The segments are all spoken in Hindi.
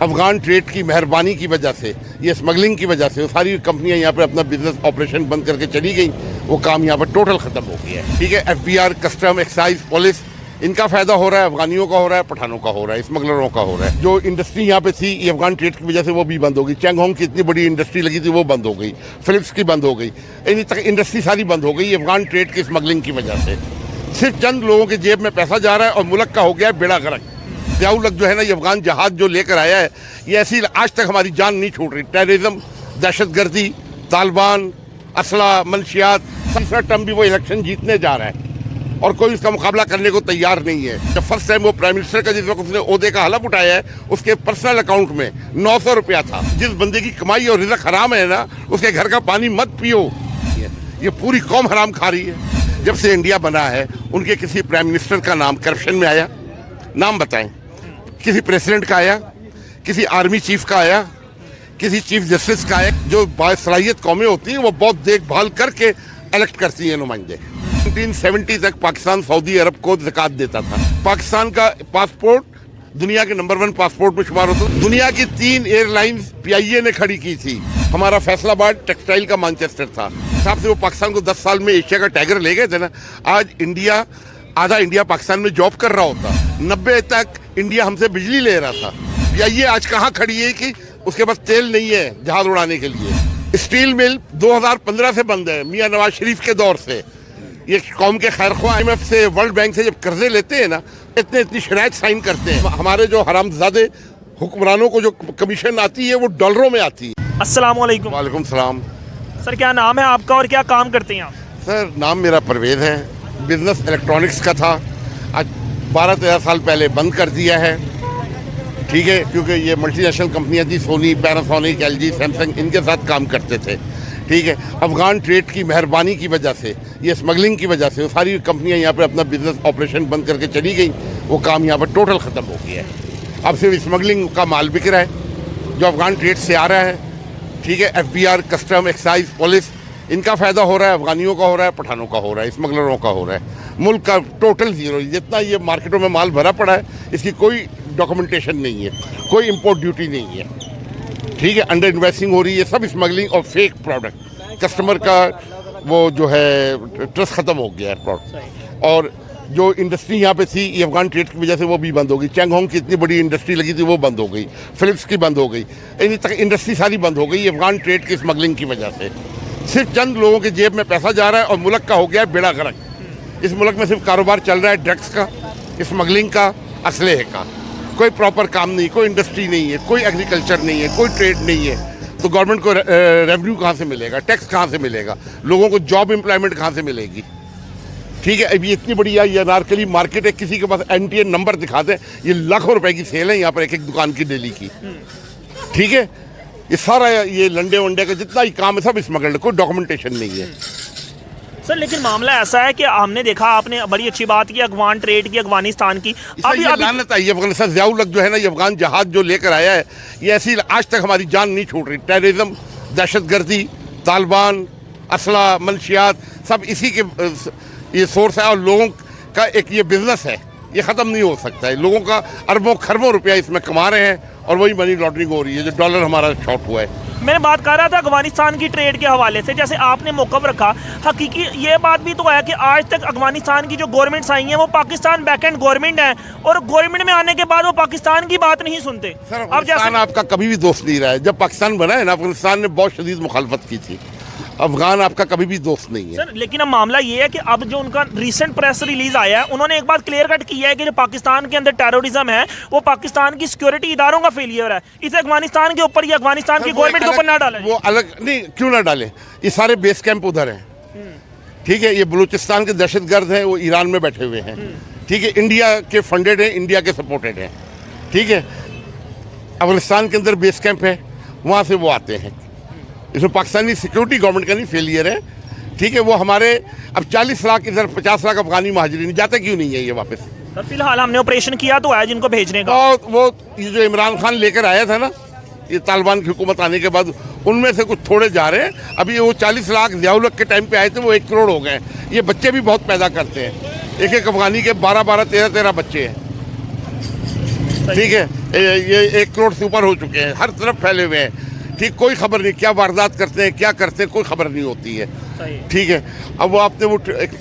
अफगान ट्रेड की मेहरबानी की वजह से, ये स्मगलिंग की वजह से वो सारी कंपनियां यहाँ पे अपना बिजनेस ऑपरेशन बंद करके चली गई। वो काम यहाँ पर टोटल ख़त्म हो गया है। ठीक है, एफबीआर, कस्टम, एक्साइज, पुलिस, इनका फ़ायदा हो रहा है, अफगानियों का हो रहा है, पठानों का हो रहा है, स्मगलरों का हो रहा है। जो इंडस्ट्री यहाँ पे थी ये अफगान ट्रेड की वजह से वो भी बंद हो गई। चैंगहोंग की इतनी बड़ी इंडस्ट्री लगी थी वो बंद हो गई, फिलिप्स की बंद हो गई, इन तक इंडस्ट्री सारी बंद हो गई अफगान ट्रेड की स्मगलिंग की वजह से। सिर्फ चंद लोगों के जेब में पैसा जा रहा है और मुल्क का हो गया है बेड़ा गर्क। ज़ियाउल हक जो है ना, ये अफगान जहाज जो लेकर आया है, ये ऐसी आज तक हमारी जान नहीं छूट रही। टेररिज्म, दहशतगर्दी, तालिबान, असला, मनशियात, तीसरा टर्म भी वो इलेक्शन जीतने जा रहा है और कोई उसका मुकाबला करने को तैयार नहीं है। जब फर्स्ट टाइम वो प्राइम मिनिस्टर का जिस वक्त उसने ओहदे का हलफ उठाया है, उसके पर्सनल अकाउंट में 900 रुपया था। जिस बंदे की कमाई और रिज़्क हराम है ना, उसके घर का पानी मत पियो। ये पूरी कौम हराम खा रही है। जब से इंडिया बना है, उनके किसी प्राइम मिनिस्टर का नाम करप्शन में आया? नाम बताएं। किसी प्रेसिडेंट का आया? किसी आर्मी चीफ का आया? किसी चीफ जस्टिस का आया? जो बासलाहियत कौमें होती हैं वो बहुत देखभाल करके इलेक्ट करती हैं नुमाइंदे। 1970 तक पाकिस्तान सऊदी अरब को ज़कात देता था। पाकिस्तान का पासपोर्ट दुनिया के नंबर 1 पासपोर्ट में शुमार होता था। दुनिया की 3 एयरलाइंस PIA ने खड़ी की थी। हमारा फैसलाबाद टेक्सटाइल का मैनचेस्टर था। हिसाब से वो पाकिस्तान को 10 साल में एशिया का टाइगर ले गए थे ना। आज इंडिया, आधा इंडिया पाकिस्तान में जॉब कर रहा होता। 90 तक इंडिया हमसे बिजली ले रहा था। PIA आज कहाँ खड़ी है कि उसके पास तेल नहीं है जहाज उड़ाने के लिए। स्टील मिल 2015 से बंद है, मियाँ नवाज शरीफ के दौर से। ये कौम के खैरख्वाह IMF से, वर्ल्ड बैंक से जब कर्जे लेते हैं ना, इतनी शराइत साइन करते हैं। हमारे जो हरामजादे हुक्मरानों को जो कमीशन आती है वो डॉलरों में आती है। अस्सलाम वालेकुम। वालेकुम सलाम। सर, क्या नाम है आपका और क्या काम करते हैं आप? सर, नाम मेरा परवेज़ है। बिजनेस इलेक्ट्रॉनिक्स का था, आज 12-13 साल पहले बंद कर दिया है। ठीक है, क्योंकि ये मल्टीनेशनल कंपनियां थी, सोनी, पैनासोनिक, LG, सैमसंग, इनके साथ काम करते थे। ठीक है, अफगान ट्रेड की मेहरबानी की वजह से, ये स्मगलिंग की वजह से वो सारी कंपनियां यहाँ पे अपना बिजनेस ऑपरेशन बंद करके चली गई। वो काम यहाँ पर टोटल ख़त्म हो गया है। अब सिर्फ स्मगलिंग का माल बिक रहा है जो अफगान ट्रेड से आ रहा है। ठीक है, एफबीआर, कस्टम, एक्साइज, पुलिस, इनका फ़ायदा हो रहा है, अफगानियों का हो रहा है, पठानों का हो रहा है, स्मगलरों का हो रहा है। मुल्क का टोटल ज़ीरो। जितना ये मार्केटों में माल भरा पड़ा है, इसकी कोई डॉक्यूमेंटेशन नहीं है, कोई इंपोर्ट ड्यूटी नहीं है। ठीक है, अंडर इन्वेस्टिंग हो रही है, सब स्मगलिंग और फेक प्रोडक्ट। कस्टमर का वो जो है ट्रस्ट ख़त्म हो गया है प्रोडक्ट। और जो इंडस्ट्री यहाँ पे थी ये अफगान ट्रेड की वजह से वो भी बंद हो गई। चैंगहोंग की इतनी बड़ी इंडस्ट्री लगी थी वो बंद हो गई, फिलिप्स की बंद हो गई, इन तक इंडस्ट्री सारी बंद हो गई अफगान ट्रेड की स्मगलिंग की वजह से। सिर्फ चंद लोगों के जेब में पैसा जा रहा है और मुल्क का हो गया है बेड़ा गर्क। इस मुल्क में सिर्फ कारोबार चल रहा है ड्रग्स का, स्मगलिंग का, असलहे का। कोई प्रॉपर काम नहीं, कोई इंडस्ट्री नहीं है, कोई एग्रीकल्चर नहीं है, कोई ट्रेड नहीं है। तो गवर्नमेंट को रेवेन्यू कहाँ से मिलेगा? टैक्स कहाँ से मिलेगा? लोगों को जॉब एम्प्लॉयमेंट कहाँ से मिलेगी? ठीक है, अभी इतनी बड़ी ये अनारकली मार्केट है, किसी के पास NTA नंबर दिखा दें, ये लाखों रुपए की सेल है यहाँ पर एक दुकान की डेली की। ठीक है, ये सारा ये लंडे वंडे का जितना ही काम है सब स्मगल्ड, कोई डॉक्यूमेंटेशन नहीं है। सर, लेकिन मामला ऐसा है कि हमने देखा, आपने बड़ी अच्छी बात की अफगान ट्रेड की, अफगानिस्तान की। अभी लानत आई है अफगानिस्तान। ज़ियाउल हक जो है ना, ये अफगान जहाज जो लेकर आया है, ये ऐसी आज तक हमारी जान नहीं छूट रही। टेररिज्म, दहशतगर्दी, तालिबान, असला, मनशियात, सब इसी के ये सोर्स है। और लोगों का एक ये बिजनेस है, ये ख़त्म नहीं हो सकता है। लोगों का अरबों खरबों रुपया इसमें कमा रहे हैं और वही मनी लॉन्ड्रिंग हो रही है, जो डॉलर हमारा शॉर्ट हुआ है। मैं बात कर रहा था अफगानिस्तान की ट्रेड के हवाले से, जैसे आपने मौक़िफ़ रखा। हकीकी ये बात भी तो है कि आज तक अफगानिस्तान की जो गवर्नमेंट्स आई हैं वो पाकिस्तान बैकएंड गवर्नमेंट है, और गवर्नमेंट में आने के बाद वो पाकिस्तान की बात नहीं सुनते। सर, अफगानिस्तान आपका कभी भी दोस्त नहीं रहा है। जब पाकिस्तान बना है ना, अफगानिस्तान ने बहुत शदीद मुखालफत की थी। अफगान आपका कभी भी दोस्त नहीं है। सर, लेकिन अब मामला ये है कि अब जो उनका रिसेंट प्रेस रिलीज आया है, उन्होंने एक बात क्लियर कट की है कि जो पाकिस्तान के अंदर टेररिज्म है वो पाकिस्तान की सिक्योरिटी इदारों का फेलियर है। इसे अफगानिस्तान के ऊपर या अफगानिस्तान की गवर्नमेंट के ऊपर ना डालें। वो अलग नहीं, क्यों ना डालें? ये सारे बेस कैंप उधर हैं। ठीक है, ये बलूचिस्तान के दहशतगर्द हैं, वो ईरान में बैठे हुए हैं। ठीक है, इंडिया के फंडेड हैं, इंडिया के सपोर्टेड हैं। ठीक है, अफगानिस्तान के अंदर बेस कैंप है, वहाँ से वो आते हैं। इसमें पाकिस्तानी सिक्योरिटी गवर्नमेंट का नहीं फेलियर है। ठीक है, वो हमारे अब 40 लाख इधर 50 लाख अफगानी महाजरीन जाते क्यों नहीं है ये वापस? सर, फिलहाल हमने ऑपरेशन किया तो है जिनको भेजने का। और वो ये जो इमरान खान लेकर आया था ना, ये तालिबान की हुकूमत आने के बाद उनमें से कुछ थोड़े जा रहे हैं। अभी वो 40 लाख ज़ियाउल हक के टाइम पे आए थे, वो 1 करोड़ हो गए। ये बच्चे भी बहुत पैदा करते हैं, एक अफगानी के 12-12, 13-13 बच्चे हैं। ठीक है, ये 1 करोड़ से ऊपर हो चुके हैं, हर तरफ फैले हुए हैं। ठीक, कोई खबर नहीं क्या वारदात करते हैं, क्या करते हैं, कोई खबर नहीं होती है। ठीक है, अब वो आपने वो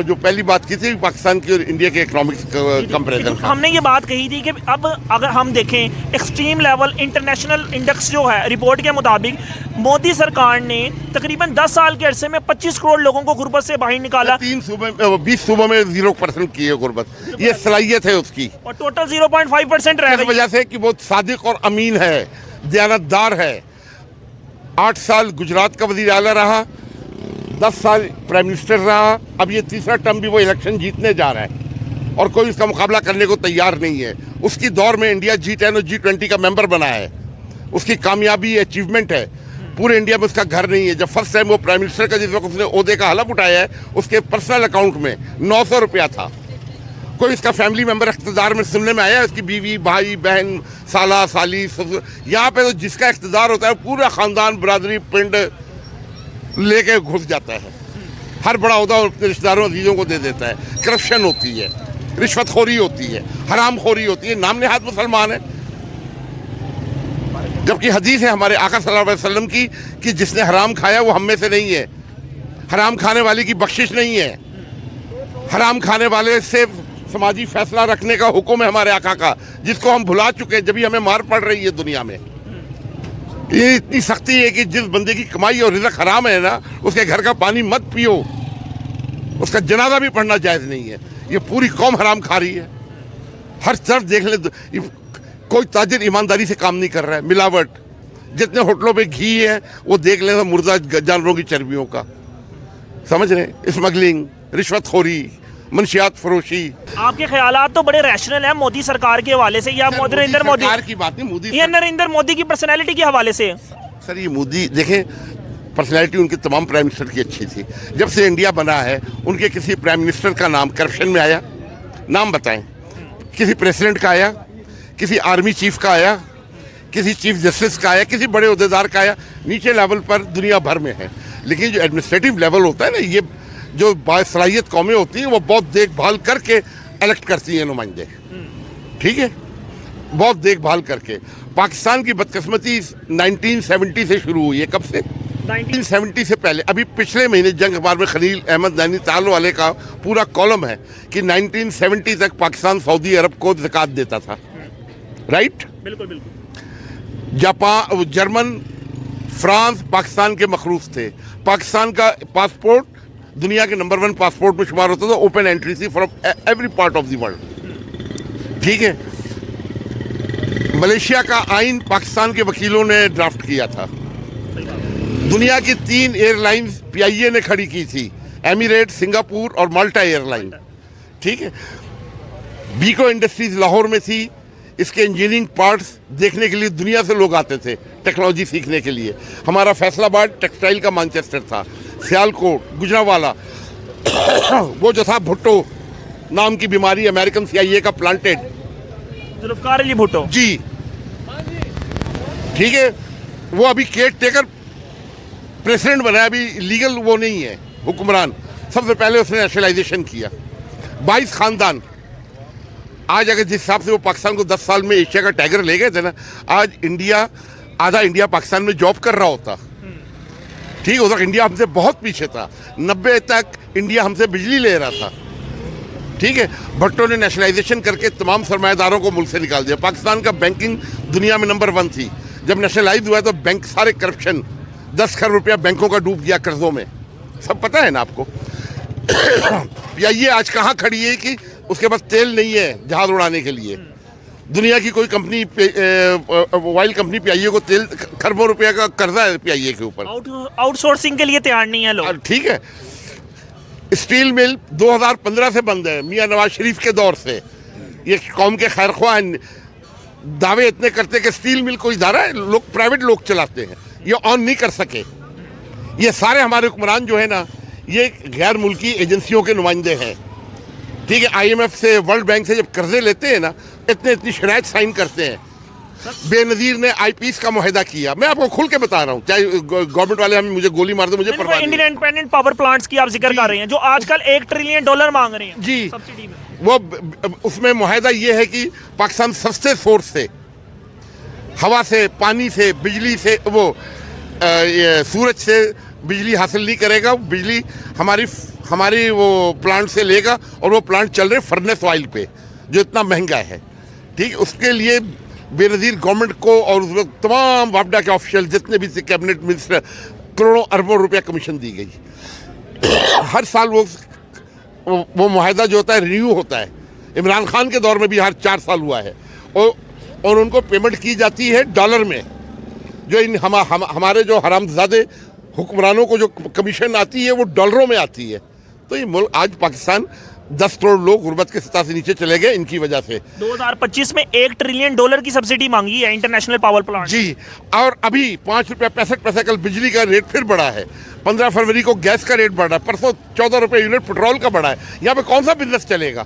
जो पहली बात की थी पाकिस्तान की और इंडिया के इकोनॉमिक्स कंपैरिजन, हमने ये बात कही थी कि अब अगर हम देखें एक्सट्रीम लेवल इंटरनेशनल इंडेक्स जो है, रिपोर्ट के मुताबिक मोदी सरकार ने तकरीबन 10 साल के अरसे में 25 करोड़ लोगों को गुर्बत से बाहर निकाला। 20 सूबों में 0% की है गुर्बत, ये सलाहियत है उसकी, और टोटल 0.5% रह इस वजह से कि वो सादिक और अमीन है, दयानतदार है। 8 साल गुजरात का वज़ीर आला रहा, 10 साल प्राइम मिनिस्टर रहा, अब ये तीसरा टर्म भी वो इलेक्शन जीतने जा रहा है और कोई उसका मुकाबला करने को तैयार नहीं है। उसकी दौर में इंडिया G10 और G20 का मेंबर बना है, उसकी कामयाबी अचीवमेंट है। पूरे इंडिया में उसका घर नहीं है। जब फर्स्ट टाइम वो प्राइम मिनिस्टर का जिस वक्त उसने ओहदे का हलफ उठाया है, उसके पर्सनल अकाउंट में 900 रुपया था। कोई इसका फैमिली मेंबर इख्तिदार में सुनने में आया, उसकी बीवी, भाई, बहन, साला, साली, ससुर, यहाँ पे तो जिसका इख्तिदार होता है पूरा ख़ानदान, बरादरी, पिंड लेके घुस जाता है। हर बड़ा ओहदा अपने रिश्तेदारों, अजीज़ों को दे देता है। करप्शन होती है, रिश्वतखोरी होती है, हरामखोरी होती है, नाम नेहाद मुसलमान है। जबकि हदीस है हमारे आका सल्लल्लाहु अलैहि वसल्लम की कि जिसने हराम खाया वो हम में से नहीं है। हराम खाने वाले की बख्शिश नहीं है। हराम खाने वाले से समाजी फैसला रखने का हुक्म है हमारे आका का, जिसको हम भुला चुके हैं, जब भी हमें मार पड़ रही है दुनिया में। ये इतनी सख्ती है कि जिस बंदे की कमाई और रिज़्क हराम है ना, उसके घर का पानी मत पियो, उसका जनाजा भी पढ़ना जायज़ नहीं है। ये पूरी कौम हराम खा रही है। हर तरफ देख ले, कोई ताजिर ईमानदारी से काम नहीं कर रहा है। मिलावट, जितने होटलों पे घी है वो देख लें मुर्दा जानवरों की चर्बियों का, समझ रहे हैं। स्मगलिंग, रिश्वतखोरी, मनशियात फरोशी। आपके ख्यालात तो बड़े रैशनल हैं मोदी सरकार के हवाले से, या नरेंद्र मोदी की बात नहीं, मोदी या नरेंद्र मोदी की पर्सनैलिटी के हवाले से? सर ये मोदी देखें, पर्सनैलिटी उनके तमाम प्राइम मिनिस्टर की अच्छी थी। जब से इंडिया बना है उनके किसी प्राइम मिनिस्टर का नाम करप्शन में आया? नाम बताएं। किसी प्रेसिडेंट का आया? किसी आर्मी चीफ का आया? किसी चीफ जस्टिस का आया? किसी बड़े अहदेदार का आया? नीचे लेवल पर दुनिया भर में है, लेकिन जो एडमिनिस्ट्रेटिव लेवल होता है ना, ये जो बासलाहियत कौमें होती हैं वो बहुत देखभाल करके इलेक्ट करती हैं नुमाइंदे। ठीक है, बहुत देखभाल करके। पाकिस्तान की बदकिस्मती 1970 से शुरू हुई है। कब से? 1970 से पहले। अभी पिछले महीने जंग अखबार में खलील अहमद नैनीताल वाले का पूरा कॉलम है कि 1970 तक पाकिस्तान सऊदी अरब को ज़कात देता था। राइट? बिल्कुल बिल्कुल। जापान, जर्मन, फ्रांस पाकिस्तान के मखरूफ थे। पाकिस्तान का पासपोर्ट दुनिया के नंबर 1 पासपोर्ट में शुमार होता था, ओपन एंट्री थी from every part of the world. ठीक है, मलेशिया का आइन पाकिस्तान के वकीलों ने ड्राफ्ट किया था। दुनिया की 3 एयरलाइंस PIA ने खड़ी की थी, एमिरेट, सिंगापुर और माल्टा एयरलाइन। ठीक है, बीको इंडस्ट्रीज लाहौर में थी। इसके इंजीनियरिंग पार्ट्स देखने के लिए दुनिया से लोग आते थे, टेक्नोलॉजी सीखने के लिए। हमारा फैसलाबाद टेक्सटाइल का मैनचेस्टर था। सियालकोट, गुजरावाला, वो जो था भुट्टो नाम की बीमारी, अमेरिकन CIA का प्लांटेड, जुल्फकार अली भुट्टो जी। ठीक है, वो अभी केयर टेकर प्रेसिडेंट बना है, अभी लीगल वो नहीं है हुक्मरान। सबसे पहले उसने नेशनलाइजेशन किया। 22 खानदान। आज अगर जिस हिसाब से वो पाकिस्तान को 10 साल में एशिया का टाइगर ले गए थे ना, आज इंडिया, आधा इंडिया पाकिस्तान में जॉब कर रहा होता। ठीक, उधर इंडिया हमसे बहुत पीछे था। 90 तक इंडिया हमसे बिजली ले रहा था। ठीक है, भट्टो ने नेशनलाइजेशन करके तमाम सरमाएदारों को मुल्क से निकाल दिया। पाकिस्तान का बैंकिंग दुनिया में नंबर 1 थी। जब नेशनलाइज हुआ तो बैंक सारे करप्शन, 10 खरब रुपया बैंकों का डूब गया कर्जों में। सब पता है ना आपको। PIA आज कहाँ खड़ी है कि उसके पास तेल नहीं है जहाज उड़ाने के लिए। दुनिया की कोई कंपनी, ऑयल कंपनी PIA को तेल, खरबों रुपया का कर्जा है PIA के ऊपर। आउटसोर्सिंग के लिए तैयार नहीं है लोग। ठीक है, स्टील मिल 2015 से बंद है, मियां नवाज शरीफ के दौर से। ये कौम के खैरख्वाह दावे इतने करते कि स्टील मिल कोई इदारा है, लोग प्राइवेट लोग चलाते हैं, ये ऑन नहीं कर सके। ये सारे हमारे हुक्मरान जो है ना, ये गैर मुल्की एजेंसियों के नुमाइंदे हैं। ठीक है, IMF से, वर्ल्ड बैंक से जब कर्जे लेते हैं ना, इतनी शराइत साइन करते हैं। बेनज़ीर ने IPs का मुआहदा किया। मैं आपको खुल के बता रहा हूँ, चाहे गवर्नमेंट वाले हमें मुझे गोली मार दे, मुझे परवाह नहीं। इंडिपेंडेंट पावर प्लांट्स की आप जिक्र कर रहे हैं जो आजकल $1 ट्रिलियन मांग रहे हैं जी सब्सिडी में। वो उसमें मुआहदा ये है कि पाकिस्तान सस्ते सोर्स से, हवा से, पानी से, बिजली से, वो ये सूरज से बिजली हासिल नहीं करेगा। बिजली हमारी वो प्लांट से लेगा, और वो प्लांट चल रहे फर्नेस ऑयल पे जो इतना महंगा है। ठीक, उसके लिए बेनज़ीर गवर्नमेंट को और उसमें तमाम वापडा के ऑफिशियल जितने भी थे, कैबिनेट मिनिस्टर, करोड़ों अरबों रुपया कमीशन दी गई। हर साल वो मुआहदा जो होता है रिन्यू होता है। इमरान खान के दौर में भी हर 4 साल हुआ है, और उनको पेमेंट की जाती है डॉलर में। जो हमारे जो हरामजादे हुक्मरानों को जो कमीशन आती है वो डॉलरों में आती है। तो ये मुल्क आज पाकिस्तान 10 करोड़ लोग गुर्बत के सतह से नीचे चले गए इनकी वजह से। 2025 में $1 ट्रिलियन की सब्सिडी मांगी है इंटरनेशनल पावर प्लांट जी, और अभी 5 रुपया 65 पैसे कल बिजली का रेट फिर बढ़ा है। 15 फरवरी को गैस का रेट बढ़ा है, परसों 14 रुपये यूनिट पेट्रोल का बढ़ा है। यहाँ पे कौन सा बिजनेस चलेगा?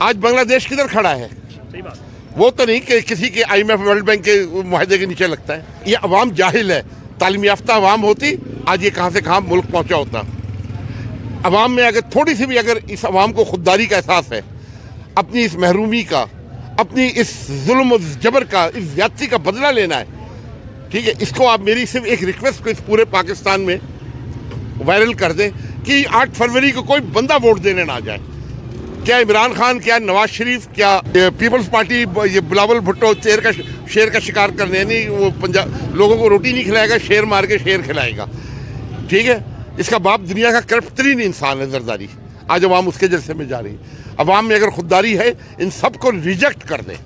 आज बांग्लादेश किधर खड़ा है? सही बात। वो तो नहीं कि किसी के IMF वर्ल्ड बैंक के मुआहदे के नीचे लगता है। ये अवाम जाहिल है। तालीम याफ्ता अवाम होती, आज ये कहाँ से कहाँ मुल्क पहुँचा होता। अवाम में अगर थोड़ी सी भी अगर इस अवाम को खुददारी का एहसास है, अपनी इस महरूमी का, अपनी इस जुल्म और जबर का, इस ज्यादती का बदला लेना है, ठीक है, इसको आप मेरी सिर्फ एक रिक्वेस्ट को इस पूरे पाकिस्तान में वायरल कर दें कि 8 फरवरी को कोई बंदा वोट देने ना जाए। क्या इमरान खान, क्या नवाज शरीफ, क्या पीपल्स पार्टी ये बिलावल भुट्टो शेर का शिकार करने, यानी वो पंजाब लोगों को रोटी नहीं खिलाएगा, शेर मार के शेर खिलाएगा। ठीक है, इसका बाप दुनिया का करप्ट तरीन इंसान है जरदारी। आज अवाम उसके जलसे में जा रही है। अवाम में अगर खुददारी है, इन सबको रिजेक्ट कर दें।